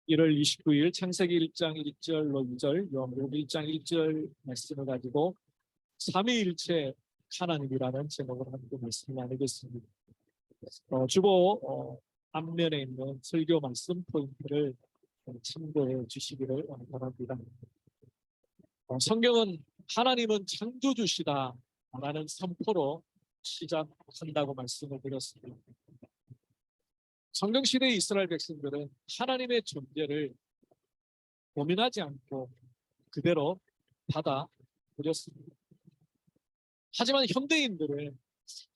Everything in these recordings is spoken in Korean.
1월 29일 창세기 1장 1절로 2절, 요한복음 1장 1절 말씀을 가지고 삼위일체 하나님이라는 제목을 함께 말씀 나누겠습니다. 주보 앞면에 있는 설교 말씀 포인트를 참고해 주시기를 바랍니다. 성경은 하나님은 창조주시다 라는 선포로 시작한다고 말씀을 드렸습니다. 성경시대의 이스라엘 백성들은 하나님의 존재를 고민하지 않고 그대로 받아들였습니다. 하지만 현대인들은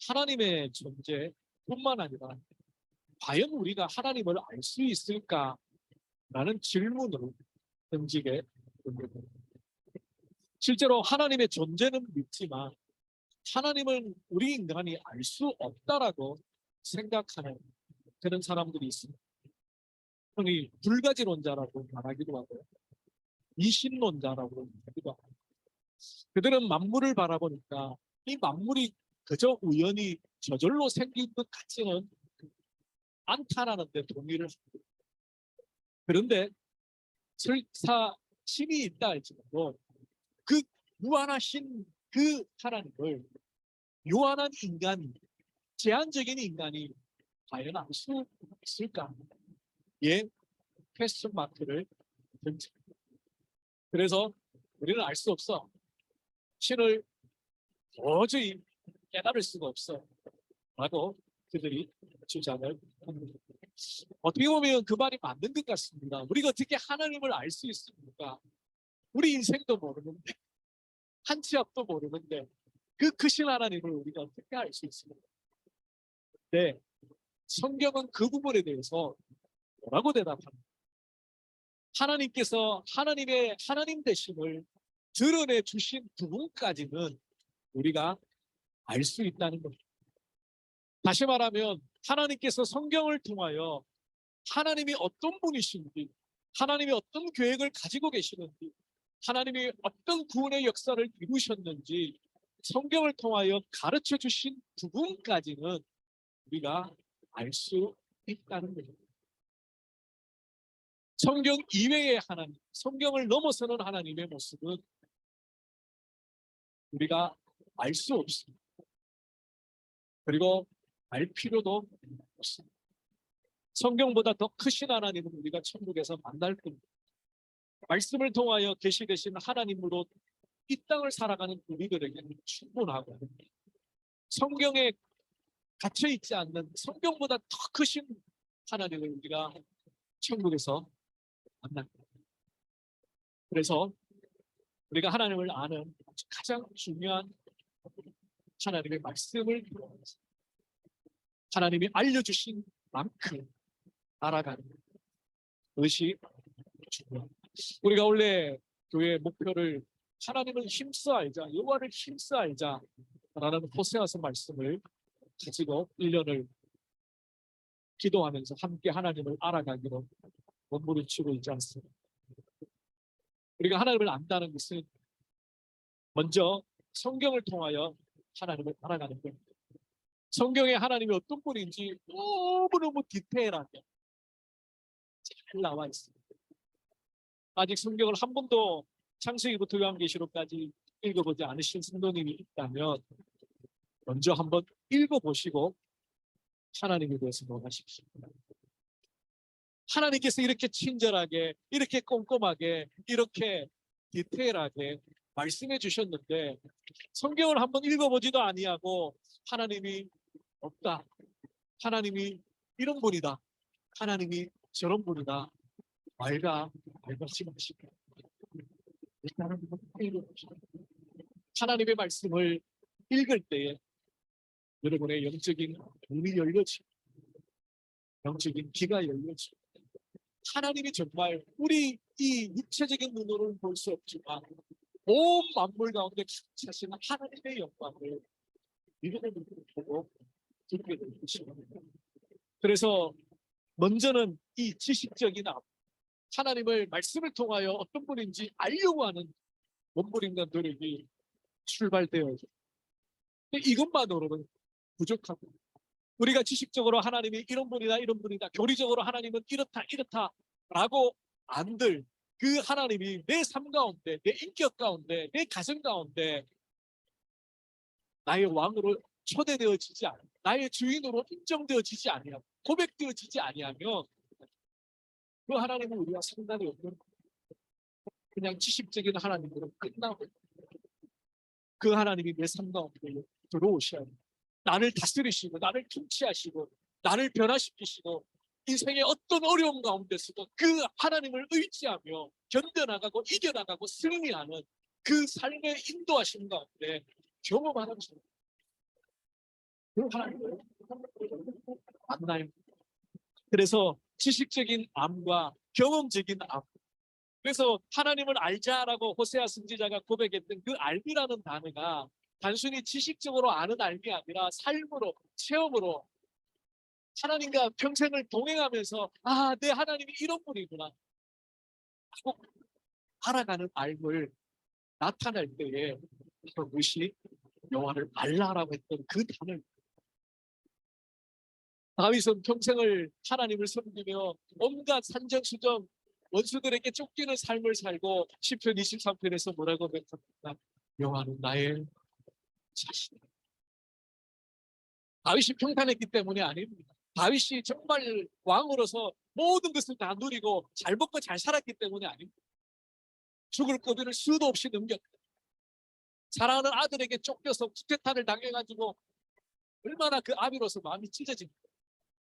하나님의 존재뿐만 아니라 과연 우리가 하나님을 알 수 있을까라는 질문을 던지게 됩니다. 실제로 하나님의 존재는 믿지만 하나님은 우리 인간이 알 수 없다라고 생각하는 그런 사람들이 있습니다. 흔히 불가지론자라고 말하기도 하고 이신론자라고 하기도 하고, 그들은 만물을 바라보니까 이 만물이 그저 우연히 저절로 생긴 것 같지는 않다라는 데 동의를 합니다. 그런데 설사 신이 있다 할지라도 그 무한하신 그 하나님을 요한한 인간이, 제한적인 인간이 과연 알 수 있을까? 예, 퀘스천 마크를 던집니다. 그래서 우리는 알 수 없어. 신을 도저히 깨달을 수가 없어. 라고 그들이 주장을 합니다. 어떻게 보면 그 말이 맞는 것 같습니다. 우리가 어떻게 하나님을 알 수 있습니까? 우리 인생도 모르는데, 한 치 앞도 모르는데 그 크신 하나님을 우리가 어떻게 알 수 있습니까? 네, 성경은 그 부분에 대해서 뭐라고 대답합니다. 하나님께서 하나님의 하나님 되심을 드러내 주신 부분까지는 우리가 알 수 있다는 겁니다. 다시 말하면 하나님께서 성경을 통하여 하나님이 어떤 분이신지, 하나님이 어떤 계획을 가지고 계시는지, 하나님이 어떤 구원의 역사를 이루셨는지 성경을 통하여 가르쳐 주신 부분까지는 우리가 알 수 있다는 겁니다. 성경 이외의 하나님, 성경을 넘어서는 하나님의 모습은 우리가 알 수 없습니다. 그리고 알 필요도 없습니다. 성경보다 더 크신 하나님은 우리가 천국에서 만날 겁니다. 말씀을 통하여 계시되신 하나님으로 이 땅을 살아가는 우리들에게는 충분하고, 성경에 갇혀있지 않는 성경보다 더 크신 하나님을 우리가 천국에서 만납니다. 그래서 우리가 하나님을 아는 가장 중요한 하나님의 말씀을 하나님이 알려주신 만큼 알아가는 것이 중요합니다. 우리가 원래 교회 목표를 하나님을 힘써 알자, 여호와를 힘써 알자 라는 호세아서 말씀을 가지고 1년을 기도하면서 함께 하나님을 알아가기로 몸부림치고 있지 않습니다. 우리가 하나님을 안다는 것은 먼저 성경을 통하여 하나님을 알아가는 겁니다. 성경에 하나님이 어떤 분인지 너무너무 디테일하게 잘 나와 있습니다. 아직 성경을 한 번도 창세기부터 요한계시록까지 읽어보지 않으신 성도님이 있다면 먼저 한번 읽어보시고 하나님에 대해서 논하십시오. 하나님께서 이렇게 친절하게, 이렇게 꼼꼼하게, 이렇게 디테일하게 말씀해 주셨는데 성경을 한번 읽어보지도 아니하고 하나님이 없다, 하나님이 이런 분이다, 하나님이 저런 분이다 말같이 마시고 하나님의 말씀을 읽을 때에 여러분의 영적인 눈이 열려지고 영적인 귀가 열려지고 하나님이 정말 우리 이 육체적인 눈으로는 볼 수 없지만 온 만물 가운데 가시는 하나님의 영광을 믿음의 눈으로 보고 듣게 될 것입니다. 그래서 먼저는 이 지식적인 하나님을 말씀을 통하여 어떤 분인지 알려고 하는 몸부림과 노력이 출발되어져. 이것만으로는 부족하고, 우리가 지식적으로 하나님이 이런 분이다, 이런 분이다, 교리적으로 하나님은 이렇다, 이렇다 라고 안들 그 하나님이 내 삶 가운데, 내 인격 가운데, 내 가정 가운데 나의 왕으로 초대되어지지 않아, 나의 주인으로 인정되어지지 아니하고 고백되어지지 아니하면 그 하나님은 우리가 상관이 없는 그냥 지식적인 하나님으로 끝나고, 그 하나님이 내 삶 가운데 들어오셔야 합니다. 나를 다스리시고 나를 통치하시고 나를 변화시키시고 인생의 어떤 어려움 가운데서도 그 하나님을 의지하며 견뎌나가고 이겨나가고 승리하는 그 삶의 인도하심 가운데 경험하는 그 하나님을 만나요. 그래서 지식적인 암과 경험적인 암, 그래서 하나님을 알자라고 호세아 선지자가 고백했던 그 알미라는 단어가 단순히 지식적으로 아는 알미 아니라 삶으로, 체험으로 하나님과 평생을 동행하면서 아, 내 하나님이 이런 분이구나 하고 알아가는 알을 나타날 때에 그것이 여호와를 알라라고 했던 그 단어입니다. 다윗은 평생을 하나님을 섬기며 온갖 산전수전 원수들에게 쫓기는 삶을 살고 시편 23편에서 뭐라고 고백합니까? 여호와는 나의 자신. 다윗이 평탄했기 때문이 아닙니다. 다윗이 정말 왕으로서 모든 것을 다 누리고 잘 먹고 잘 살았기 때문이 아닙니다. 죽을 고비를 수도 없이 넘겼다. 사랑하는 아들에게 쫓겨서 쿠데타를 당해가지고 얼마나 그 아비로서 마음이 찢어집니다.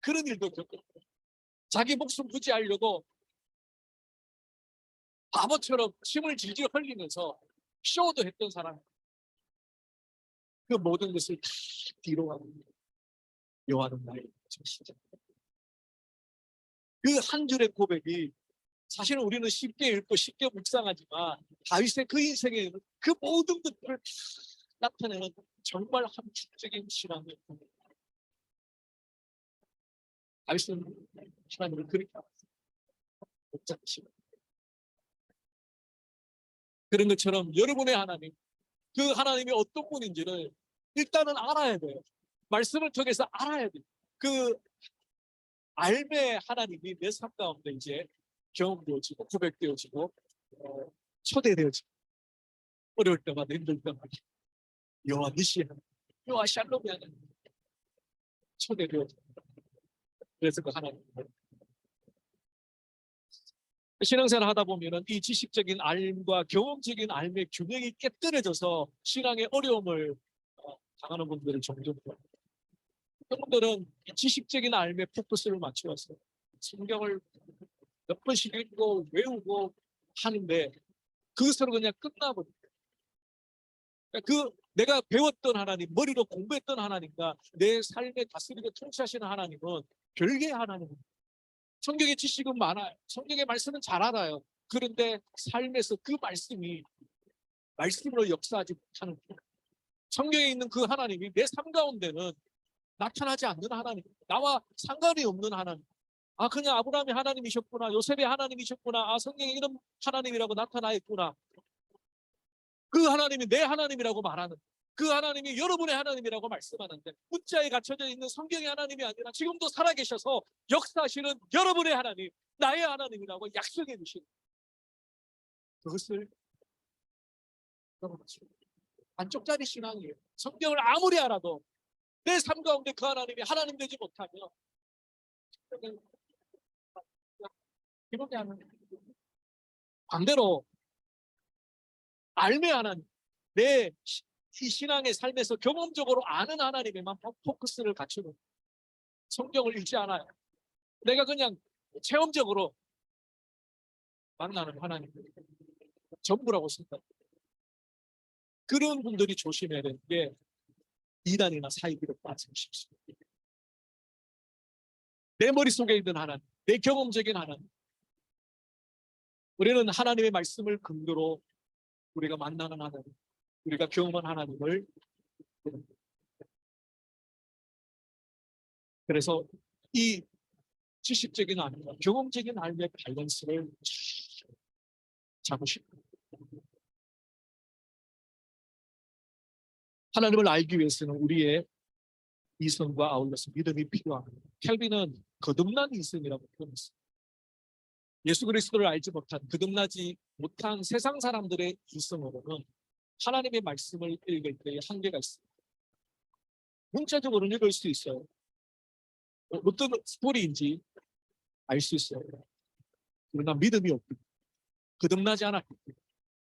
그런 일도 겪었고 자기 목숨 부지하려고 바보처럼 침을 질질 흘리면서 쇼도 했던 사람, 그 모든 것을 다 뒤로 하고 여호와는 나의 자신. 그 한 줄의 고백이 사실은 우리는 쉽게 읽고 쉽게 묵상하지만 다윗의 그 인생에 그 모든 것들을 다 나타내는 정말 함축적인 신앙의 고백. 다윗은 하나님을 그렇게 알았습니다. 그런 것처럼 여러분의 하나님, 그 하나님이 어떤 분인지를 일단은 알아야 돼요. 말씀을 통해서 알아야 돼요. 그 알매 하나님이 내 삶 가운데 이제 경험되어지고 고백되어지고 초대되어지고 어려울 때마다 힘들 때마다 여호와 니시 하나님, 여호와 샬롬이 하나님 초대되어지고, 그래서 그 하나님 신앙생활 하다 보면은 이 지식적인 알과 경험적인 알의 균형이 깨뜨려져서 신앙의 어려움을 당하는 분들을 종종 봐요. 여러분들은 지식적인 알에 포커스를 맞추어서 성경을 몇 번씩 읽고 외우고 하는데 그것으로 그냥 끝나버려요. 그 내가 배웠던 하나님, 머리로 공부했던 하나님과 내 삶에 다스리고 통치하시는 하나님은 별개의 하나님입니다. 성경의 지식은 많아요. 성경의 말씀은 잘 알아요. 그런데 삶에서 그 말씀이 말씀으로 역사하지 못하는 거예요. 성경에 있는 그 하나님이 내 삶 가운데는 나타나지 않는 하나님, 나와 상관이 없는 하나님. 아, 그냥 아브라함이 하나님이셨구나, 요셉이 하나님이셨구나, 아, 성경에 이런 하나님이라고 나타나 있구나. 그 하나님이 내 하나님이라고 말하는, 그 하나님이 여러분의 하나님이라고 말씀하는데 문자에 갇혀져 있는 성경의 하나님이 아니라 지금도 살아계셔서 역사하시는 여러분의 하나님, 나의 하나님이라고 약속해 주신 그것을 반쪽짜리 신앙이에요. 성경을 아무리 알아도 내 삶 가운데 그 하나님이 하나님 되지 못하면 기본이 하나님. 반대로 알매 하나님, 내 이 신앙의 삶에서 경험적으로 아는 하나님에만 포커스를 갖추는, 성경을 읽지 않아요. 내가 그냥 체험적으로 만나는 하나님 전부라고 생각합니다. 그런 분들이 조심해야 되는 게 이단이나 사이비로 빠지기 쉽습니다. 내 머릿속에 있는 하나님, 내 경험적인 하나님, 우리는 하나님의 말씀을 근거로 우리가 만나는 하나님, 우리가 경험한 하나님을, 그래서 이 지식적인 알과 경험적인 알의 밸런스를 잡으십니다. 하나님을 알기 위해서는 우리의 이성과 아울러서 믿음이 필요합니다. 켈빈은 거듭난 이성이라고 표현했습니다. 예수 그리스도를 알지 못한, 거듭나지 못한 세상 사람들의 이성으로는 하나님의 말씀을 읽을 때에 한계가 있습니다. 문자적으로는 읽을 수 있어요. 어떤 스토리인지 알 수 있어요. 그러나 믿음이 없고 거듭나지 않았기 때문에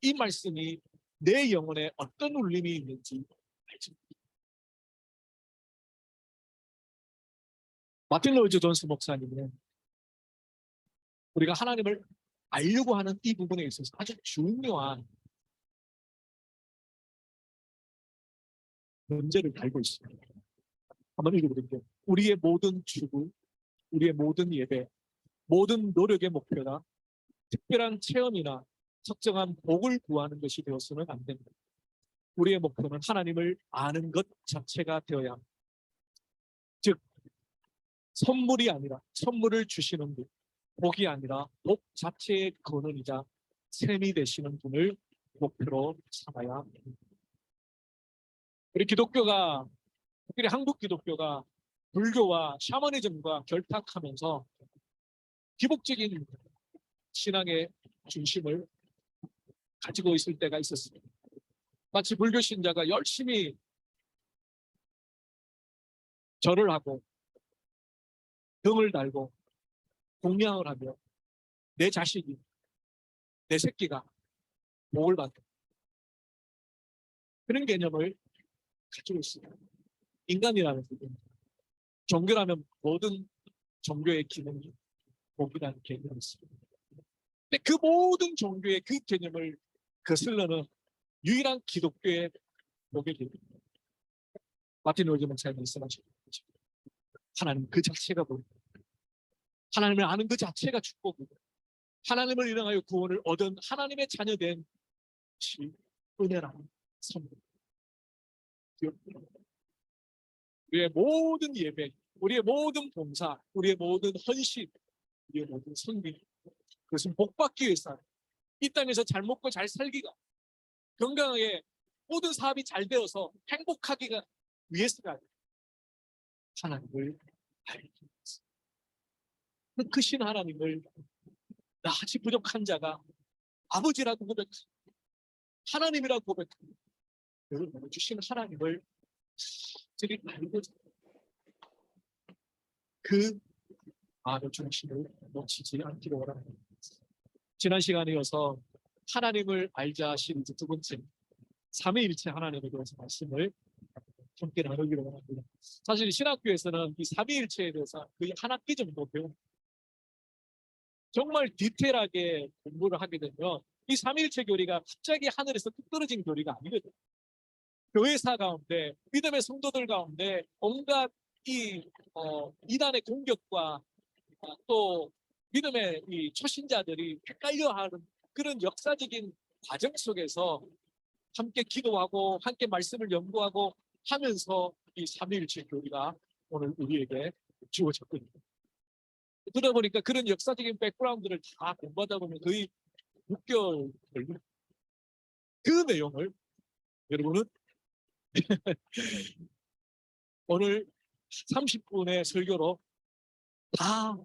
이 말씀이 내 영혼에 어떤 울림이 있는지 알지 못합니다. 마틴 로이드 존스 목사님은 우리가 하나님을 알려고 하는 이 부분에 있어서 아주 중요한 문제를 달고 있습니다. 한번 읽어드릴게요. 우리의 모든 추구, 우리의 모든 예배, 모든 노력의 목표가 특별한 체험이나 특정한 복을 구하는 것이 되어서는 안 됩니다. 우리의 목표는 하나님을 아는 것 자체가 되어야 합니다. 즉, 선물이 아니라 선물을 주시는 분, 복이 아니라 복 자체의 근원이자 셈이 되시는 분을 목표로 삼아야 합니다. 우리 기독교가, 특별히 한국 기독교가 불교와 샤머니즘과 결탁하면서 기복적인 신앙의 중심을 가지고 있을 때가 있었습니다. 마치 불교 신자가 열심히 절을 하고 등을 달고 공양을 하며 내 자식이, 내 새끼가 복을 받는 그런 개념을 가지고 있습니다. 인간이라는 부분, 종교라면 모든 종교의 기능이 복이라는 개념이 있습니다. 근데 그 모든 종교의 그 개념을 거슬러는 유일한 기독교의 복의 개념입니다. 마틴 로이드 목사님 말씀하신 것입니다. 하나님 그 자체가 복입니다. 하나님을 아는 그 자체가 축복이고 하나님을 인하여 구원을 얻은 하나님의 자녀된 것이 은혜라는 선물. 우리의 모든 예배, 우리의 모든 봉사, 우리의 모든 헌신, 우리의 모든 선비, 그것은 복받기 위해서 이 땅에서 잘 먹고 잘 살기가, 건강하게 모든 사업이 잘 되어서 행복하기가 위해서가 아니라 하나님을 알기 위해서. 그 크신 하나님을 나같이 부족한 자가 아버지라고 고백하고 하나님이라고 고백하고 여러분 주신 하나님을 저리 알고자 그 마음의 중심을 놓치지 않기를 원합니다. 지난 시간에 이어서 하나님을 알자 시리즈 두 번째 삼위일체 하나님에 대해서 말씀을 함께 나누기로 원합니다. 사실 신학교에서는 이 삼위일체에 대해서 거의 한 학기 정도 배웁니다. 정말 디테일하게 공부를 하게 되면 이 삼위일체 교리가 갑자기 하늘에서 뚝 떨어진 교리가 아니거든요. 교회사 가운데 믿음의 성도들 가운데 온갖 이단의 공격과 또 믿음의 이 초신자들이 헷갈려하는 그런 역사적인 과정 속에서 함께 기도하고 함께 말씀을 연구하고 하면서 이 삼위일체 교리가 오늘 우리에게 주어졌거든요. 그러다 보니까 그런 역사적인 백그라운드를 다 공부하다 보면 거의 6개월 걸립니다. 그 내용을 여러분은 오늘 30분의 설교로 다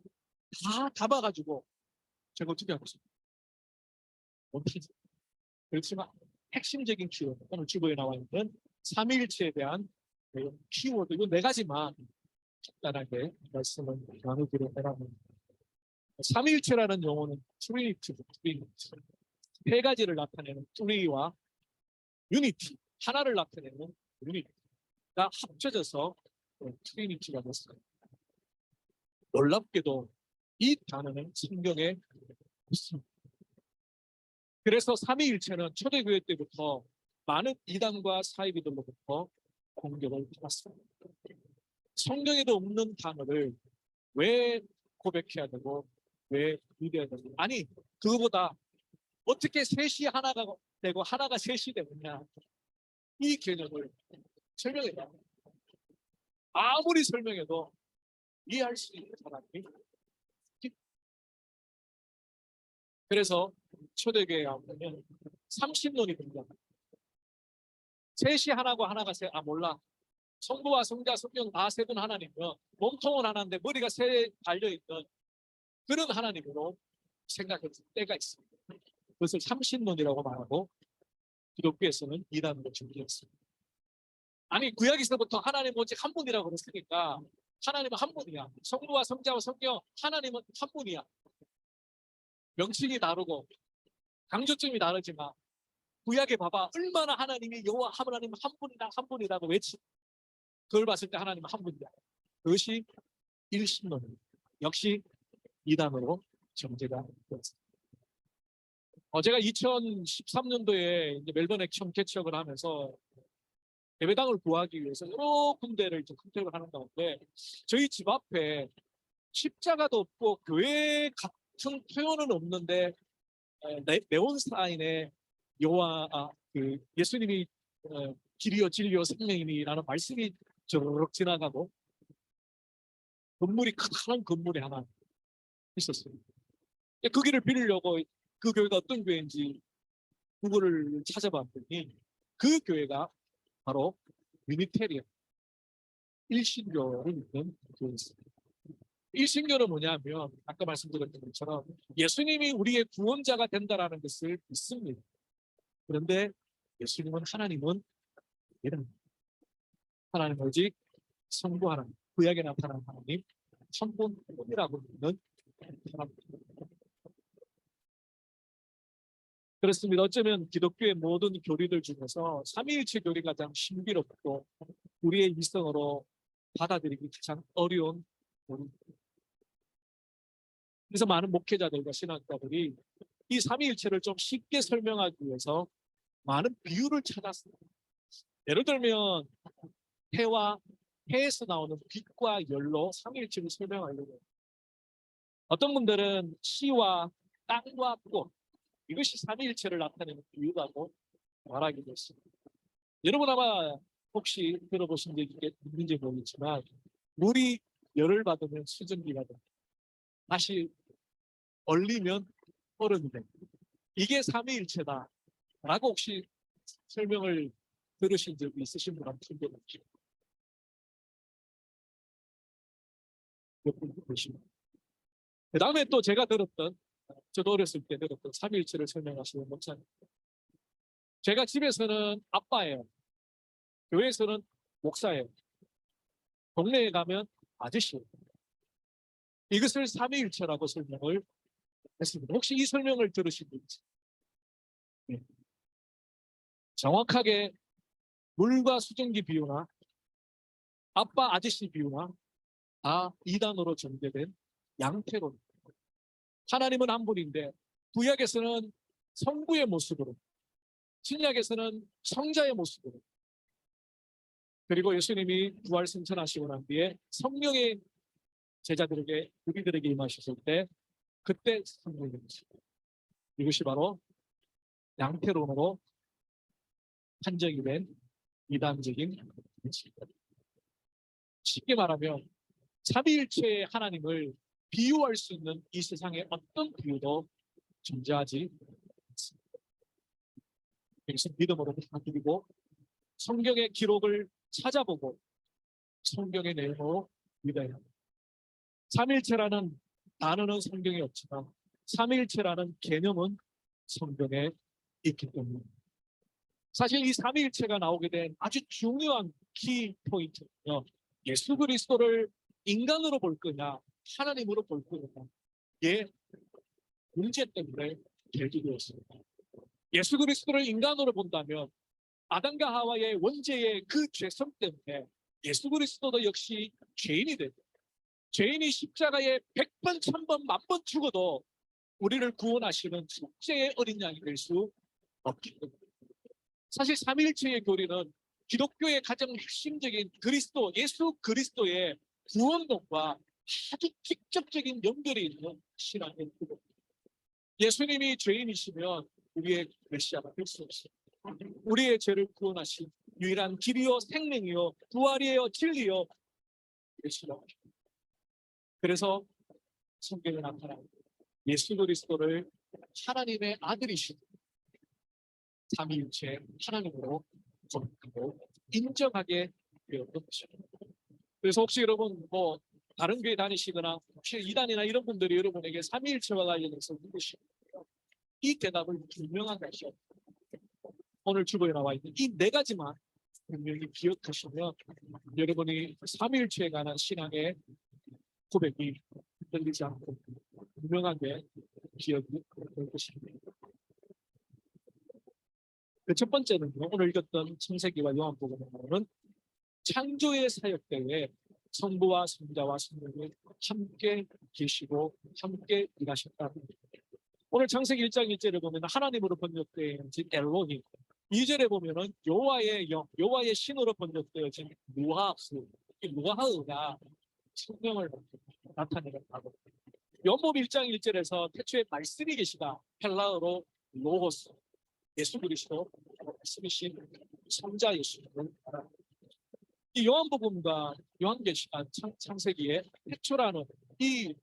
담아가지고 제가 어떻게 하겠습니까? 못하지. 그렇지만 핵심적인 키워드, 오늘 주보에 나와 있는 삼위일체에 대한 키워드, 이거 4가지만 간단하게 말씀을 나누기로 해랍니다. 삼위일체라는 용어는 트리니티, 세 가지를 나타내는 트리와 유니티, 하나를 나타내는 유니티가 합쳐져서 트리니티가 됐어요. 놀랍게도 이 단어는 성경에 있습니다. 그래서 삼위일체는 초대교회 때부터 많은 이단과 사이비들로부터 공격을 받았습니다. 성경에도 없는 단어를 왜 고백해야 되고 왜 믿어야 되고, 아니 그거보다 어떻게 셋이 하나가 되고 하나가 셋이 되느냐, 이 개념을 설명해야 합니다. 아무리 설명해도 이해할 수 있는 사람이, 그래서 초대교회에 가면 30논이 등장합니다. 셋이 하나고 하나가 셋, 몰라. 성부와 성자 성령 다 세 분 하나님이면 몸통은 하나인데 머리가 세 달려있는 그런 하나님으로 생각할 때가 있습니다. 그것을 삼신론이라고 말하고 기독교에서는 이단으로 정리했습니다. 아니 구약에서부터 하나님 오직 한 분이라고 그랬으니까 하나님은 한 분이야. 성부와 성자와 성령 하나님은 한 분이야. 명칭이 다르고 강조점이 다르지만 구약에 봐봐 얼마나 하나님이 여호와 하나님은 한 분이다 한 분이라고 외치. 그걸 봤을 때 하나님은 한 분이다. 그것이 일신론입니다. 역시 이단으로 정제가 되었습니다. 제가 2013년도에 이제 멜번에 처음 개척을 하면서 예배당을 구하기 위해서 여러 군데를 이제 컨택을 하는 가운데 저희 집 앞에 십자가도 없고 교회 같은 표현은 없는데 네온 사인에 그 예수님이 길이요 진리요 생명이라는 말씀이 저렇게 지나가고 건물이 커다란 건물이 하나 있었어요. 그 길을 빌리려고 그 교회가 어떤 교회인지 구글을 찾아봤더니 그 교회가 바로 유니테리언 일신교를 믿는 교회였습니다. 일신교는 뭐냐면 아까 말씀드렸던 것처럼 예수님이 우리의 구원자가 된다라는 것을 믿습니다. 그런데 예수님은 하나님은 하나님 오직 성부 하나님, 구약에 나타난 하나님, 성분이라고 믿는 사람입니다. 그렇습니다. 어쩌면 기독교의 모든 교리들 중에서 삼위일체 교리가 가장 신비롭고 우리의 이성으로 받아들이기 가장 어려운 교리입니다. 그래서 많은 목회자들과 신학자들이 이 삼위일체를 좀 쉽게 설명하기 위해서 많은 비유를 찾았습니다. 예를 들면 해에서 나오는 빛과 열로 삼위일체를 설명하려고 해요. 어떤 분들은 시와 땅과 꽃 이것이 삼위일체를 나타내는 비유라고 말하기도 했습니다. 여러분 아마 혹시 들어보신 적이 있는지 모르겠지만 물이 열을 받으면 수증기가 됩니다. 다시 얼리면 얼음이 됩니다. 이게 삼위일체다 라고 혹시 설명을 들으신 적이 있으신 분 한번 손들어 보시죠. 몇 분 보시면. 그 다음에 또 제가 저도 어렸을 때 들었던 삼위일체를 설명하시는 목사님. 제가 집에서는 아빠예요. 교회에서는 목사예요. 동네에 가면 아저씨예요. 이것을 삼위일체라고 설명을 했습니다. 혹시 이 설명을 들으신 분 있어요? 네. 정확하게 물과 수증기 비유나 아빠 아저씨 비유나 다 이단으로 전개된 양태론. 하나님은 한 분인데 구약에서는 성부의 모습으로 신약에서는 성자의 모습으로 그리고 예수님이 부활 승천하시고 난 뒤에 성령의 제자들에게 우리들에게 임하셨을 때 그때 성령의 모습. 이것이 바로 양태론으로 판정이 된 이단적인 모습입니다. 쉽게 말하면 삼위일체의 하나님을 비유할 수 있는 이 세상에 어떤 비유도 존재하지 않습니다. 그래서 믿음으로 받아들이고 성경의 기록을 찾아보고 성경의 내용으로 믿어야 합니다. 삼위일체라는 단어는 성경에 없지만 삼위일체라는 개념은 성경에 있기 때문입니다. 사실 이 삼위일체가 나오게 된 아주 중요한 키 포인트는요. 예수 그리스도를 인간으로 볼 거냐 하나님으로 볼 거냐 이 문제 때문에 결기되었습니다. 예수 그리스도를 인간으로 본다면 아담과 하와의 원죄의 그 죄성 때문에 예수 그리스도도 역시 죄인이 되고 죄인이 십자가에 100번, 1000번, 10,000번 죽어도 우리를 구원하시는 속죄의 어린 양이 될 수 없기 때문에 사실 삼위일체의 교리는 기독교의 가장 핵심적인 그리스도, 예수 그리스도의 구원론과 아주 직접적인 연결이 있는 신앙의 구조. 예수님이 죄인이시면 우리의 메시아가 될 수 없습니다. 우리의 죄를 구원하신 유일한 길이요 생명이요 부활이요 진리요 메시아. 그래서 성경에 나타난 예수 그리스도를 하나님의 아들이신 삼위일체 하나님으로 고백하고 인정하게 되었던 것입니다. 그래서 혹시 여러분 다른 교회 다니시거나 혹시 이단이나 이런 분들이 여러분에게 삼위일체와 관련해서 묻으시면 이 대답을 분명하게 하셔야 돼요. 오늘 주보에 나와 있는 이 네 가지만 분명히 기억하시면 여러분이 삼위일체에 관한 신앙의 고백이 흔들리지 않고 분명하게 기억이 될 것입니다. 그 첫 번째는요, 오늘 읽었던 창세기와 요한복음에 나오는 창조의 사역 때에 성부와 성자와 성령이 함께 계시고 함께 일하셨다. 오늘 창세기 1장 1절에 보면 하나님으로 번역되어진 엘로힘, 2절에 보면은 여호와의 영, 여호와의 신으로 번역되어진 루하스, 이 루하흐가 성령을 나타내겠다고. 요한복음 1장 1절에서 태초에 말씀이 계시다, 헬라어로 로고스, 예수 그리스도 말씀이신 성자 예수를 말합니다. 이 요한복음과 요한계시가 창세기의 태초라는 이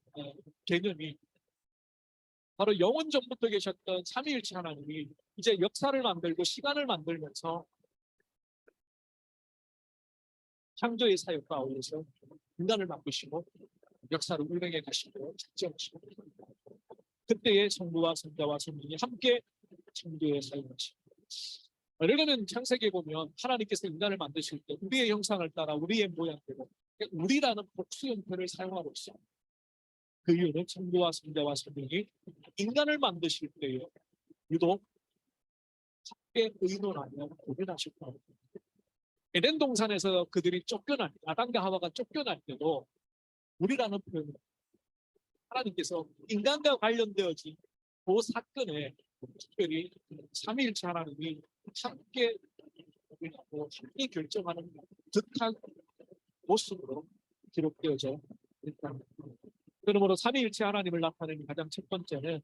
개념이 바로 영원 전부터 계셨던 삼위일체 하나님이 이제 역사를 만들고 시간을 만들면서 창조의 사역과 어울려서 인간을 바꾸시고 역사를 운행해 가시고 작정하시고 그때의 성부와 성자와 성령이 함께 창조의 사역하시고. 그러면 창세기에 보면 하나님께서 인간을 만드실 때 우리의 형상을 따라 우리의 모양대로 우리라는 복수 형태를 사용하고 있어요. 그 이유는 성부와 성자와 성령이 인간을 만드실 때에 유독 함께 의논하며 고민하실 겁니다. 에덴 동산에서 그들이 쫓겨날 때, 아담과 하와가 쫓겨날 때도 우리라는 표현을 하나님께서 인간과 관련되어진 그 사건에 특별히 삼위일체 하나님이 함께 고민하고 함께 결정하는 듯한 모습으로 기록되어져 있답니다. 그러므로 삼위일체 하나님을 나타내는 가장 첫 번째는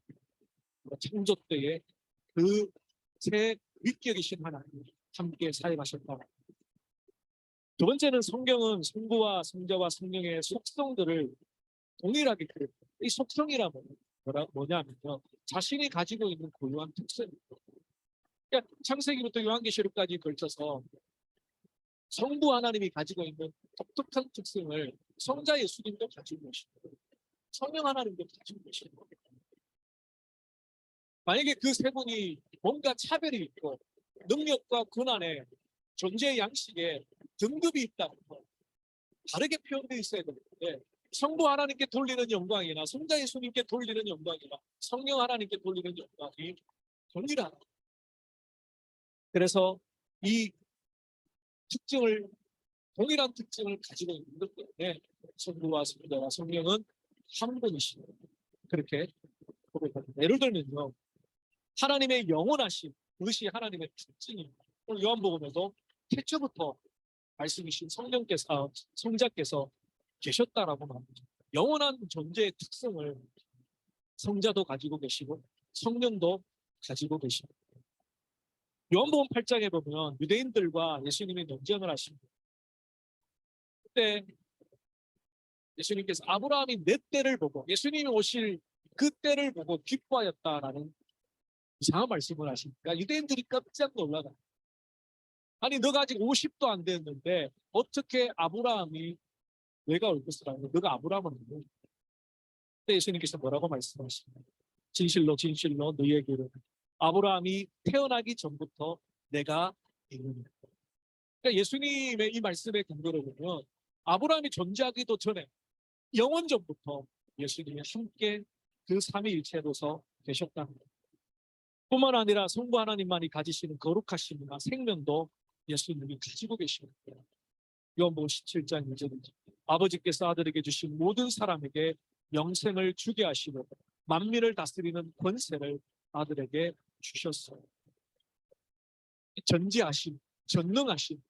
창조 때에 그 새 위격이신 하나님이 함께 사역하셨다. 두 번째는 성경은 성부와 성자와 성령의 속성들을 동일하게 그렸다. 이 속성이란 뭐냐면요, 자신이 가지고 있는 고유한 특성입니다. 그러니까 창세기부터 요한계시록까지 걸쳐서 성부 하나님이 가지고 있는 독특한 특성을 성자 예수님도 가지고 계시고 성령 하나님도 가지고 계시고, 만약에 그 세 분이 뭔가 차별이 있고 능력과 권한에 존재의 양식에 등급이 있다면 다르게 표현되어 있어야 되는데 성부 하나님께 돌리는 영광이나 성자 예수님께 돌리는 영광이나 성령 하나님께 돌리는 영광이 동일하다. 그래서 이 특징을, 동일한 특징을 가지고 있는 것 때문에 성부와 성자와 성령은 한 분이시다. 그렇게 고백합니다. 예를 들면요, 하나님의 영원하심, 그것이 하나님의 특징입니다. 오늘 요한복음에도 태초부터 말씀이신 성자께서 계셨다라고 말합니다. 영원한 존재의 특성을 성자도 가지고 계시고 성령도 가지고 계십니다. 요한복음 8장에 보면 유대인들과 예수님이 논쟁을 하십니다. 그때 예수님께서 아브라함이 내 때를 보고 예수님이 오실 그 때를 보고 기뻐하였다라는 이상한 말씀을 하시니까 유대인들이 깜짝 놀라다. 아니 너가 아직 50도 안 됐는데 어떻게 아브라함이 내가 올 것을 알고 너가 아브라함은 누구? 그때 예수님께서 뭐라고 말씀하십니까? 진실로 진실로 너희에게 이르노니 아브라함이 태어나기 전부터 내가 이르노니. 그러니까 예수님의 이 말씀의 근거를 보면 아브라함이 존재하기도 전에 영원 전부터 예수님이 함께 그 삼위일체로서 계셨다는 것. 뿐만 아니라 성부 하나님만이 가지시는 거룩하심이나 생명도 예수님이 가지고 계십니다. 요한복음 17장 2절입니다. 아버지께서 아들에게 주신 모든 사람에게 영생을 주게 하시고 만민을 다스리는 권세를 아들에게 주셨어요. 전지하심, 전능하심,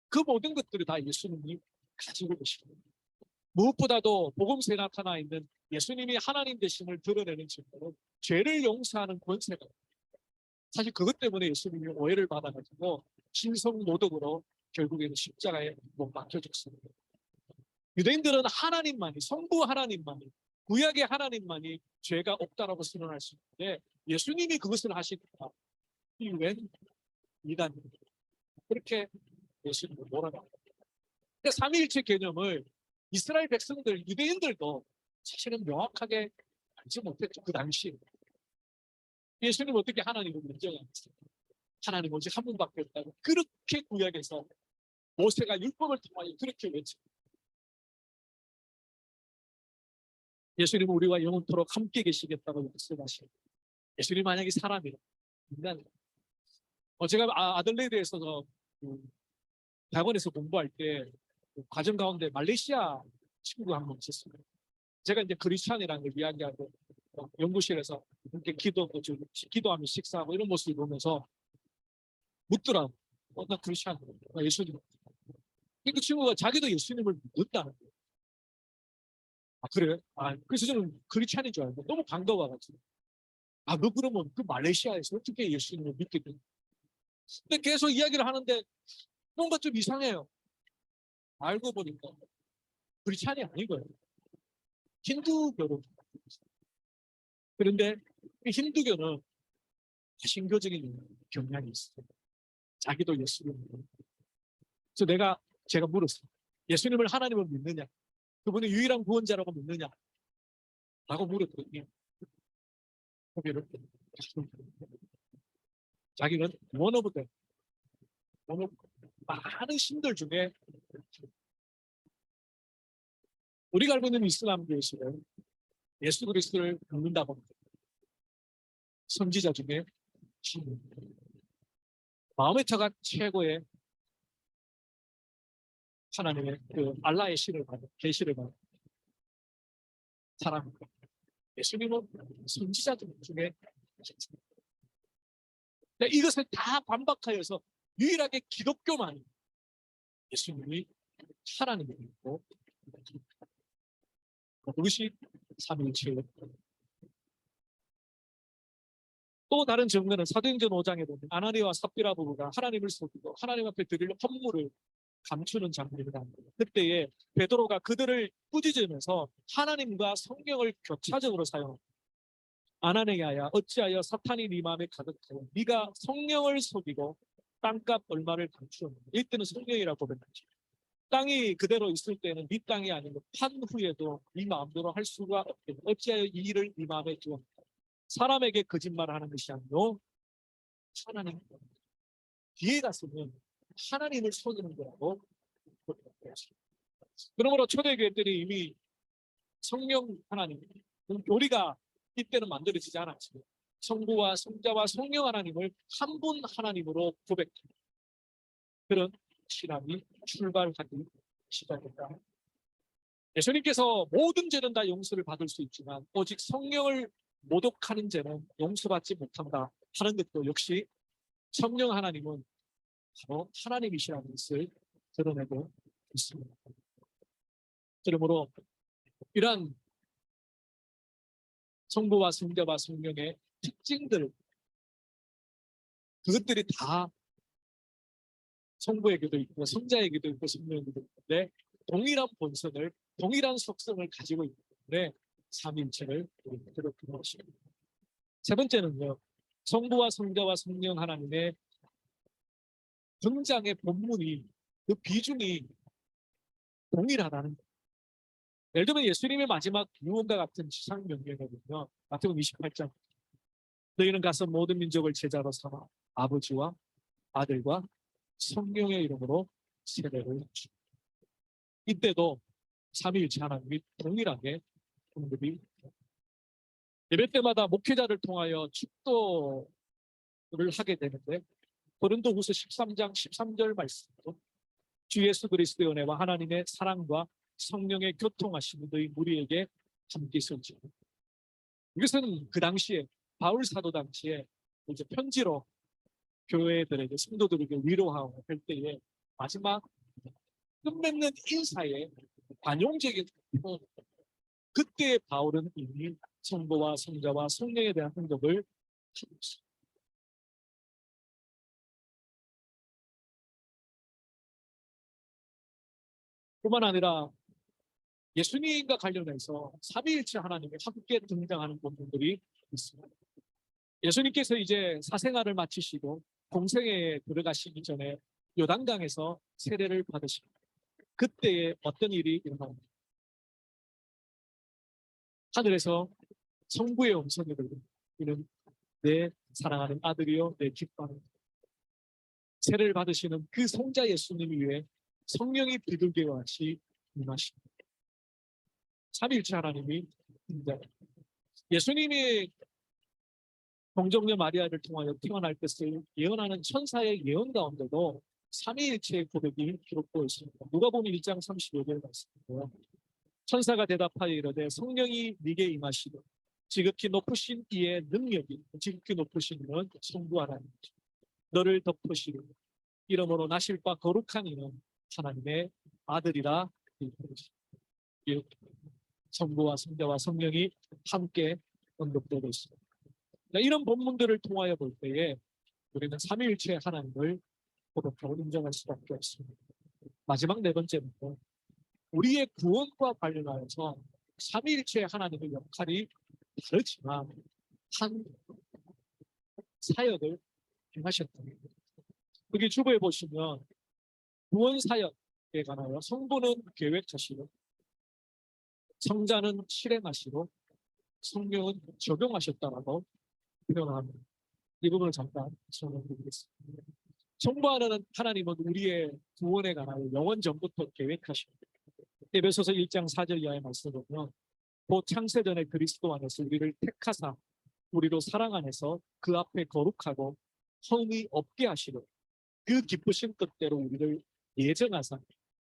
그 모든 것들을 다 예수님이 가지고 계십니다. 무엇보다도 복음서에 나타나 있는 예수님이 하나님 되심을 드러내는 증거는 죄를 용서하는 권세가, 사실 그것 때문에 예수님이 오해를 받아가지고 신성모독으로 결국에는 십자가에 못 박혀 죽습니다. 유대인들은 하나님만이, 성부 하나님만이, 구약의 하나님만이 죄가 없다라고 선언할 수 있는데 예수님이 그것을 하시니까 이웬 이단입니다. 그렇게 예수님을 몰아갑니다. 삼위일체 개념을 이스라엘 백성들, 유대인들도 사실은 명확하게 알지 못했죠. 그 당시에. 예수님 어떻게 하나님을 인정하겠어요? 하나님 오직 한 분밖에 없다고 그렇게 구약에서 모세가 율법을 통하여 그렇게 외쳐. 예수님은 우리와 영원토록 함께 계시겠다고 말씀하시고, 예수님 만약에 사람이라 인간. 제가 아들레이드에서 대학원에서 공부할 때그 과정 가운데 말레이시아 친구가 한 명 있었습니다. 제가 이제 크리스찬이라는 걸 이야기하고 연구실에서 이렇게 기도하며 식사하고 이런 모습을 보면서 묻더라고. 나 크리스찬, 나 예수님. 그 친구가 자기도 예수님을 믿었다는 거예요. 아, 그래? 그래서 저는 크리스찬인 줄 알고 너무 반가워가지고. 너 그러면 그 말레이시아에서 어떻게 예수님을 믿게 됐냐? 근데 계속 이야기를 하는데 뭔가 좀 이상해요. 알고 보니까 크리스찬이 아니고요. 힌두교로. 그런데 이 힌두교는 신교적인 경향이 있어요. 자기도 예수님을 믿는. 그래서 제가 물었어요. 예수님을 하나님을 믿느냐? 그분이 유일한 구원자라고 믿느냐? 라고 물었더니 고개를 자기는 one of them, 많은 신들 중에 우리가 알고 있는 이슬람교에서는 예수 그리스도를 믿는다고 합니다. 선지자 중에 마호메트가 최고의 하나님의 그 알라의 신을 받은 계시를 받은 사람입니다. 예수님은 선지자들 중에 이것을 다 반박하여서 유일하게 기독교만 예수님이 하나님이고 그것이 삼위일체예요. 또 다른 증거는 사도행전 5장에 보면 아나니와 삽비라 부부가 하나님을 속이고 하나님 앞에 드릴 헌물을 감추는 장면입니다. 그때에 베드로가 그들을 꾸짖으면서 하나님과 성경을 교차적으로 사용합니다. 아나니아야 어찌하여 사탄이 네 마음에 가득하고 네가 성령을 속이고 땅값 얼마를 감추었느냐. 이때는 성령이라고 고백하죠. 땅이 그대로 있을 때는 네 땅이 아니고 판 후에도 네 마음대로 할 수가 없겠다. 어찌하여 이 일을 네 마음에 두었느냐. 사람에게 거짓말하는 것이 아니요 하나님. 뒤에 갔으면 하나님을 속이는 거라고 고백했습니다. 그러므로 초대교회들이 이미 성령 하나님, 교리가 이때는 만들어지지 않았지만 성부와 성자와 성령 하나님을 한 분 하나님으로 고백합니다. 그런 신앙이 출발하기 시작했다. 예수님께서 모든 죄는 다 용서를 받을 수 있지만 오직 성령을 모독하는 죄는 용서받지 못한다 하는 것도 역시 성령 하나님은 바로 하나님이시라는 것을 드러내고 있습니다. 그러므로 이러한 성부와 성자와 성령의 특징들, 그것들이 다 성부에게도 있고 성자에게도 있고 성령에게도 있는데 동일한 본성을, 동일한 속성을 가지고 있기 때문에 삼위일체를 그렇게 것입니다. 세 번째는요, 성부와 성자와 성령 하나님의 등장의 본문이, 그 비중이 동일하다는 거예요. 예를 들면 예수님의 마지막 유언과 같은 지상 명령이거든요. 마태복음 28장. 너희는 가서 모든 민족을 제자로 삼아 아버지와 아들과 성령의 이름으로 세례를 주라. 이때도 삼위일체 하나님이 동일하게 언급이 예배 때마다 목회자를 통하여 축도를 하게 되는데 고린도후서 13장 13절 말씀으로 주 예수 그리스도의 은혜와 하나님의 사랑과 성령의 교통하심이 너희 무리에게 함께 있을지어다. 이것은 그 당시에 바울 사도 당시에 이제 편지로 교회들에게 성도들에게 위로하고 할 때에 마지막 끝맺는 인사의 관용적인 부분, 그때 바울은 이미 성부와 성자와 성령에 대한 언급을 하고 있습니다. 뿐만 아니라 예수님과 관련해서 삼위일체 하나님의 함께 등장하는 부분들이 있습니다. 예수님께서 이제 사생활을 마치시고 공생에 들어가시기 전에 요단강에서 세례를 받으십니다. 그때에 어떤 일이 일어납니다. 하늘에서 성부의 음성이 들리고 이는 내 사랑하는 아들이요 내 기뻐하는 세례를 받으시는 그 성자 예수님 위에 성령이 비둘기와 같이 임하십니다. 삼위일체 하나님이 예수님이 동정녀 마리아를 통하여 태어날 것을 예언하는 천사의 예언 가운데도 삼위일체의 고백이 기록되어 있습니다. 누가복음 1장 35절 말씀인데요. 천사가 대답하여 이르되 성령이 네게 임하시고 지극히 높으신 이의 능력이 지극히 높으신 이는 성부 하나님이죠. 너를 덮으시고 이러므로 나실 바 거룩한 이는 하나님의 아들이라 이렇게 성부와 성자와 성령이 함께 언급되고 있습니다. 이런 본문들을 통하여 볼 때에 우리는 삼위일체 하나님을 고백하고 인정할 수밖에 없습니다. 마지막 네 번째부터 우리의 구원과 관련하여서 삼위일체 하나님의 역할이 다르지만 한 사역을 행하셨답니다. 여기 주보에 보시면 구원 사역에 관하여 성부는 계획하시고 성자는 실행하시고 성령은 적용하셨다라고 표현합니다. 이 부분을 잠깐 설명드리겠습니다. 성부하는 하나님은 우리의 구원에 관하여 영원 전부터 계획하십니다. 에베소서 1장 4절 이하의 말씀을 보면 곧 창세전에 그리스도 안에서 우리를 택하사 우리로 사랑 안에서 그 앞에 거룩하고 흠이 없게 하시고 그 기쁘신 뜻대로 우리를 예정하사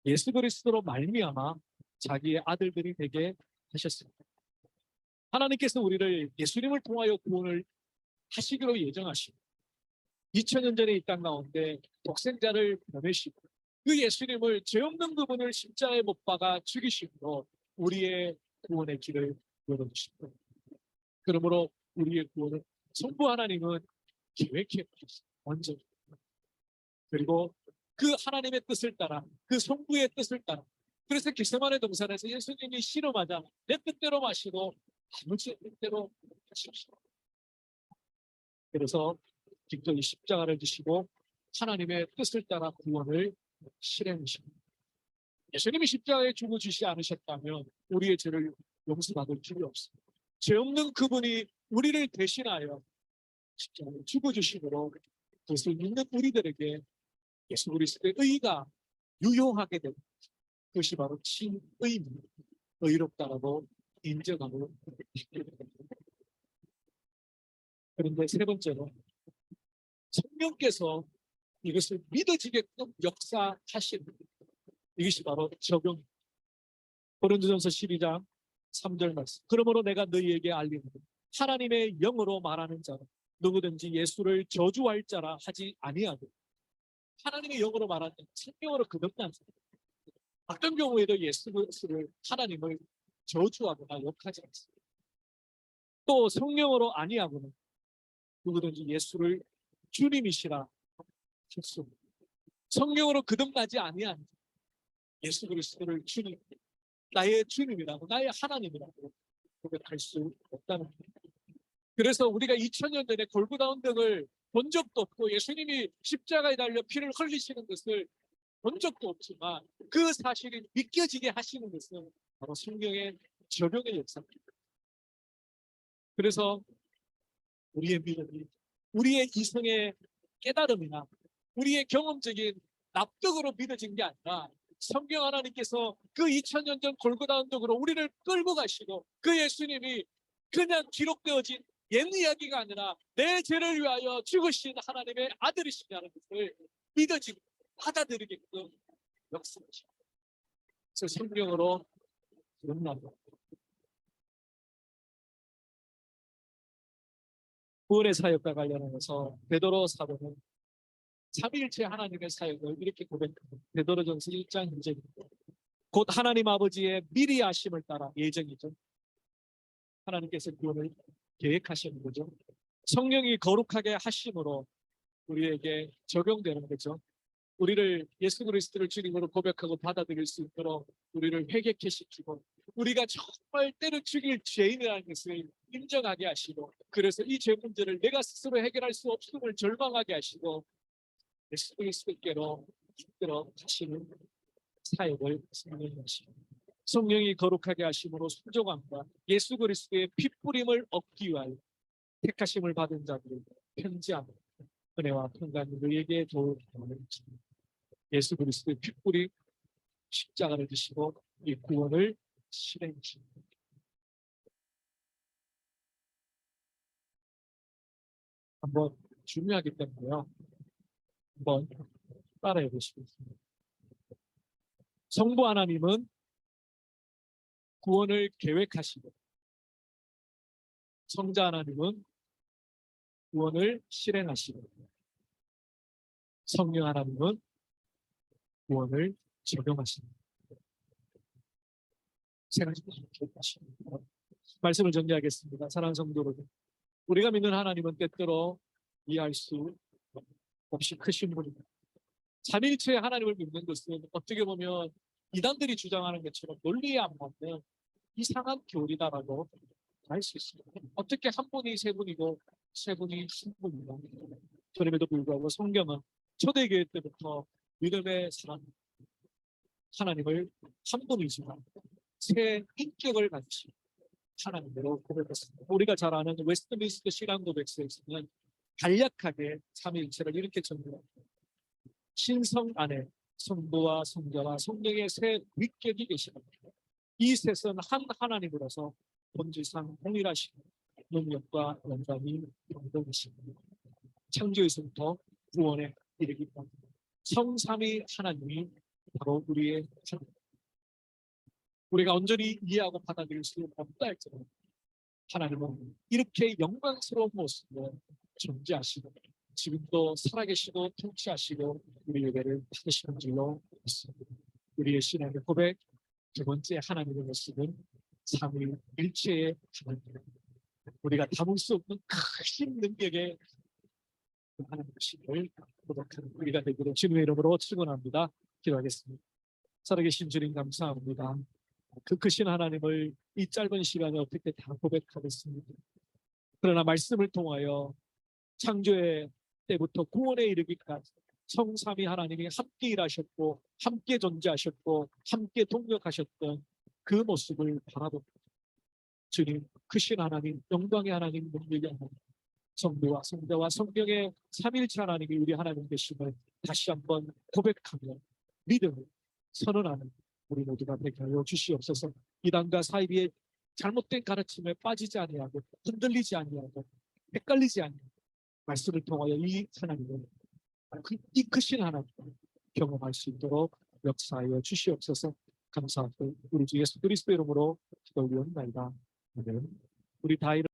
예수 그리스도로 말미암아 자기의 아들들이 되게 하셨습니다. 하나님께서 우리를 예수님을 통하여 구원을 하시기로 예정하시고 2000년 전에 이 땅 가운데 독생자를 보내시고 그 예수님을 죄 없는 그분을 십자가에 못 박아 죽이심으로 우리의 구원의 길을 열어주십니다. 그러므로 우리의 구원은 성부 하나님은 계획해 주셨습니다. 먼저 그리고 그 하나님의 뜻을 따라 그 성부의 뜻을 따라 그래서 겟세마네 동산에서 예수님이 씨름하자 내 뜻대로 마시고 아버지의 뜻대로 하십시오. 그래서 직접 이 십자가를 지시고 하나님의 뜻을 따라 구원을 실행하십니다. 예수님이 십자가에 죽어주시지 않으셨다면 우리의 죄를 용서받을 필요 없습니다. 죄 없는 그분이 우리를 대신하여 십자가에 죽어주심으로 그것을 믿는 우리들에게 예수 그리스도의 의가 유효하게 됩니다. 그것이 바로 진의입니다. 의롭다라고 인정하고 그런데 세 번째로 성령께서 이것을 믿어지게끔 역사하십니다. 이것이 바로 적용입니다. 고린도전서 12장 3절 말씀. 그러므로 내가 너희에게 알리노니 하나님의 영으로 말하는 자는 누구든지 예수를 저주할 자라 하지 아니하고 하나님의 영으로 말하는 자는 성령으로 거듭난 자입니다. 어떤 경우에도 예수를 하나님을 저주하거나 욕하지 않습니다. 또 성령으로 아니하고는 누구든지 예수를 주님이시라 했습니다. 성령으로 거듭나지 아니한 예수 그리스도를 주님, 나의 주님이라고 나의 하나님이라고 고백할 수 없다는 겁니다. 그래서 우리가 2000년 전에 골고다 언덕을 본 적도 없고 예수님이 십자가에 달려 피를 흘리시는 것을 본 적도 없지만 그 사실이 믿겨지게 하시는 것은 바로 성령의 적용의 역사입니다. 그래서 우리의 믿음이 우리의 이성의 깨달음이나 우리의 경험적인 납득으로 믿어진 게 아니라 성경 하나님께서 그 2000년 전 골고다 언덕으로 우리를 끌고 가시고 그 예수님이 그냥 기록되어진 옛 이야기가 아니라 내 죄를 위하여 죽으신 하나님의 아들이시라는 것을 믿어지고 받아들이게끔 역사하십니다. 그래서 성경으로 기억나고 구원의 사역과 관련해서 베드로 사도는 삼위일체 하나님의 사역을 이렇게 고백합니다. 베드로전서 1장 2절입니다. 곧 하나님 아버지의 미리 하심을 따라 예정이죠. 하나님께서 구원을 계획하시는 거죠. 성령이 거룩하게 하심으로 우리에게 적용되는 거죠. 우리를 예수 그리스도를 주님으로 고백하고 받아들일 수 있도록 우리를 회개케 시키고 우리가 정말 때를 죽일 죄인이라는 것을 인정하게 하시고 그래서 이 죄 문제를 내가 스스로 해결할 수 없음을 절망하게 하시고 예수 그리스도께로 이끌어 가시는 사역을 성령이 하십니다. 성령이 거룩하게 하심으로 순종함과 예수 그리스도의 핏뿌림을 얻기 위하여 택하심을 받은 자들을 편지하며 은혜와 평강이 너희에게 도움을 주옵소서. 예수 그리스도의 핏뿌림 십자가를 지시고 이 구원을 실행하십니다. 한번 중요하기 때문에요. 한번 따라해 보시겠습니다. 성부 하나님은 구원을 계획하시고 성자 하나님은 구원을 실행하시고 성령 하나님은 구원을 적용하십니다. 세 가지 기억하십니다. 말씀을 정리하겠습니다. 사랑하는 성도 여러분, 우리가 믿는 하나님은 때때로 이해할 수 없이 크신 분입니다. 삼위일체의 하나님을 믿는 것은 어떻게 보면 이단들이 주장하는 것처럼 논리에 안 맞는 이상한 교리다라고 할 수 있습니다. 어떻게 한 분이 세 분이고 세 분이 한 분인가? 그럼에도 불구하고 성경은 초대교회 때부터 믿음의 사람 하나님을 한 분이지만 세 인격을 가지신 하나님으로 고백했습니다. 우리가 잘 아는 웨스트민스터 신앙 고백서에서는 간략하게 삼위일체를 이렇게 정리합니다. 신성 안에 성부와 성자와 성령의 세 위격이 계십니다. 이 셋은 한 하나님으로서 본질상 동일하시고 능력과 영광이 동등하십니다. 창조에서부터 구원에 이르기까지 성삼위 하나님이 바로 우리의 하나님. 우리가 온전히 이해하고 받아들일 수 없다 할지라도 하나님은 이렇게 영광스러운 모습으로 존재하시고 지금도 살아계시고 통치하시고 우리 예배를 받으시는 줄로 믿습니다. 우리의 신앙의 고백 두 번째 하나님의 모습은 삼위일체의 하나님. 우리가 담을 수 없는 크신 능력의 하나님의 신을 고백하는 우리가 되기를 주님의 이름으로 축원합니다. 기도하겠습니다. 살아계신 주님 감사합니다. 그 크신 하나님을 이 짧은 시간에 어떻게 다 고백하겠습니까? 그러나 말씀을 통하여 창조의 때부터 구원에 이르기까지 성삼위 하나님이 함께 일하셨고 함께 존재하셨고 함께 동력하셨던 그 모습을 바라봅니다. 주님, 크신 하나님, 영광의 하나님, 능력의 하나님, 성부와 성자와 성령의 삼일체 하나님이 우리 하나님 되심을 다시 한번 고백하며 믿음을 선언하는 우리 모두가 되게 하여 주시옵소서. 이단과 사이비의 잘못된 가르침에 빠지지 아니하고 흔들리지 아니하고 헷갈리지 아니하고 말씀을 통하여 이 하나님을 이 크신 하나님을 경험할 수 있도록 역사하여 주시옵소서. 감사하고 우리 주 예수 그리스도 이름으로 기도 올리옵나이다. 아멘. 우리 다